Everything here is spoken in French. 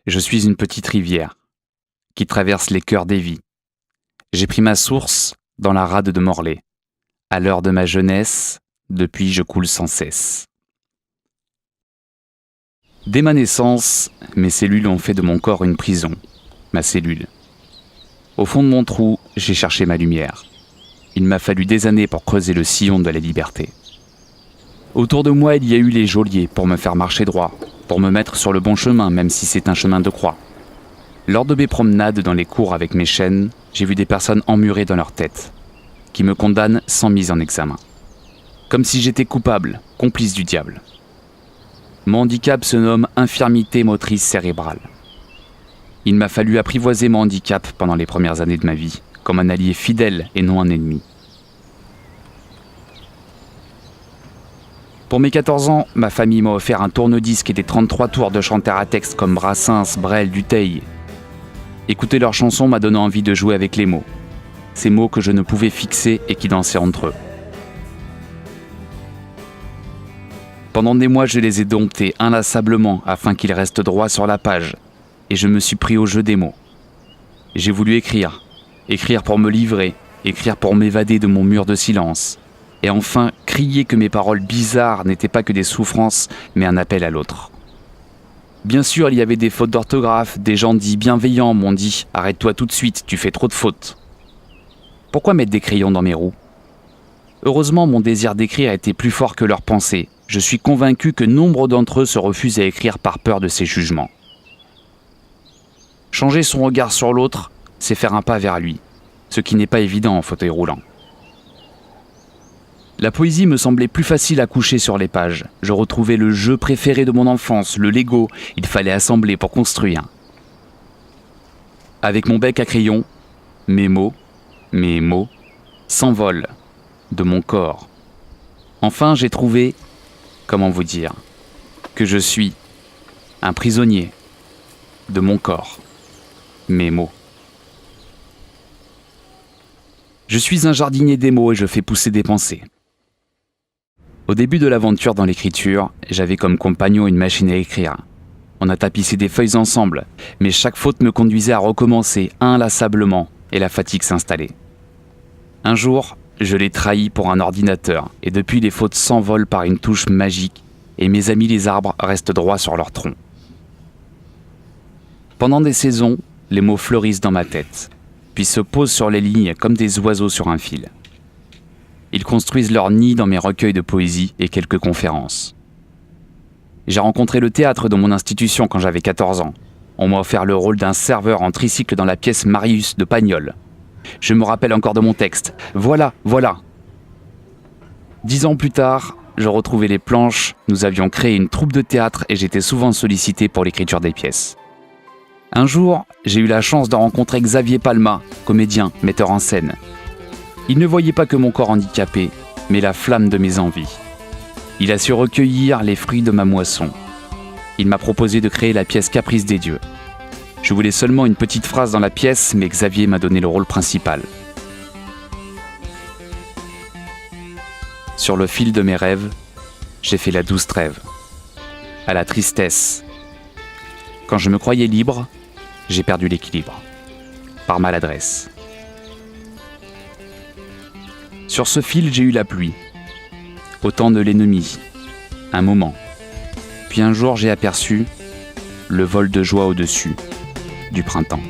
Je suis une petite rivière qui traverse les cœurs des vies. J'ai pris ma source dans la rade de Morlaix. À l'heure de ma jeunesse, depuis je coule sans cesse. Dès ma naissance, mes cellules ont fait de mon corps une prison, ma cellule. Au fond de mon trou, j'ai cherché ma lumière. Il m'a fallu des années pour creuser le sillon de la liberté. Autour de moi, il y a eu les geôliers pour me faire marcher droit, pour me mettre sur le bon chemin, même si c'est un chemin de croix. Lors de mes promenades dans les cours avec mes chaînes, j'ai vu des personnes emmurées dans leur tête, qui me condamnent sans mise en examen. Comme si j'étais coupable, complice du diable. Mon handicap se nomme infirmité motrice cérébrale. Il m'a fallu apprivoiser mon handicap pendant les premières années de ma vie, comme un allié fidèle et non un ennemi. Pour mes 14 ans, ma famille m'a offert un tourne-disque et des 33 tours de chanteurs à texte comme Brassens, Brel, Dutheil. Écouter leurs chansons m'a donné envie de jouer avec les mots. Ces mots que je ne pouvais fixer et qui dansaient entre eux. Pendant des mois, je les ai domptés inlassablement afin qu'ils restent droits sur la page. Et je me suis pris au jeu des mots. J'ai voulu écrire. Écrire pour me livrer. Écrire pour m'évader de mon mur de silence. Et enfin, crier que mes paroles bizarres n'étaient pas que des souffrances, mais un appel à l'autre. Bien sûr, il y avait des fautes d'orthographe, des gens dits bienveillants m'ont dit « Arrête-toi tout de suite, tu fais trop de fautes ». Pourquoi mettre des crayons dans mes roues ? Heureusement, mon désir d'écrire était plus fort que leurs pensées. Je suis convaincu que nombre d'entre eux se refusent à écrire par peur de ces jugements. Changer son regard sur l'autre, c'est faire un pas vers lui, ce qui n'est pas évident en fauteuil roulant. La poésie me semblait plus facile à coucher sur les pages. Je retrouvais le jeu préféré de mon enfance, le Lego. Il fallait assembler pour construire. Avec mon bec à crayon, mes mots s'envolent de mon corps. Enfin, j'ai trouvé, comment vous dire, que je suis un prisonnier de mon corps, mes mots. Je suis un jardinier des mots et je fais pousser des pensées. Au début de l'aventure dans l'écriture, j'avais comme compagnon une machine à écrire. On a tapissé des feuilles ensemble, mais chaque faute me conduisait à recommencer inlassablement et la fatigue s'installait. Un jour, je l'ai trahi pour un ordinateur et depuis les fautes s'envolent par une touche magique et mes amis les arbres restent droits sur leur tronc. Pendant des saisons, les mots fleurissent dans ma tête, puis se posent sur les lignes comme des oiseaux sur un fil. Ils construisent leur nid dans mes recueils de poésie et quelques conférences. J'ai rencontré le théâtre de mon institution quand j'avais 14 ans. On m'a offert le rôle d'un serveur en tricycle dans la pièce Marius de Pagnol. Je me rappelle encore de mon texte. Voilà. 10 ans plus tard, je retrouvais les planches, nous avions créé une troupe de théâtre et j'étais souvent sollicité pour l'écriture des pièces. Un jour, j'ai eu la chance de rencontrer Xavier Palma, comédien, metteur en scène. Il ne voyait pas que mon corps handicapé, mais la flamme de mes envies. Il a su recueillir les fruits de ma moisson. Il m'a proposé de créer la pièce Caprice des dieux. Je voulais seulement une petite phrase dans la pièce, mais Xavier m'a donné le rôle principal. Sur le fil de mes rêves, j'ai fait la douce trêve. À la tristesse. Quand je me croyais libre, j'ai perdu l'équilibre. Par maladresse. Sur ce fil, j'ai eu la pluie. Au temps de l'ennemi. Un moment. Puis un jour, j'ai aperçu le vol de joie au-dessus du printemps.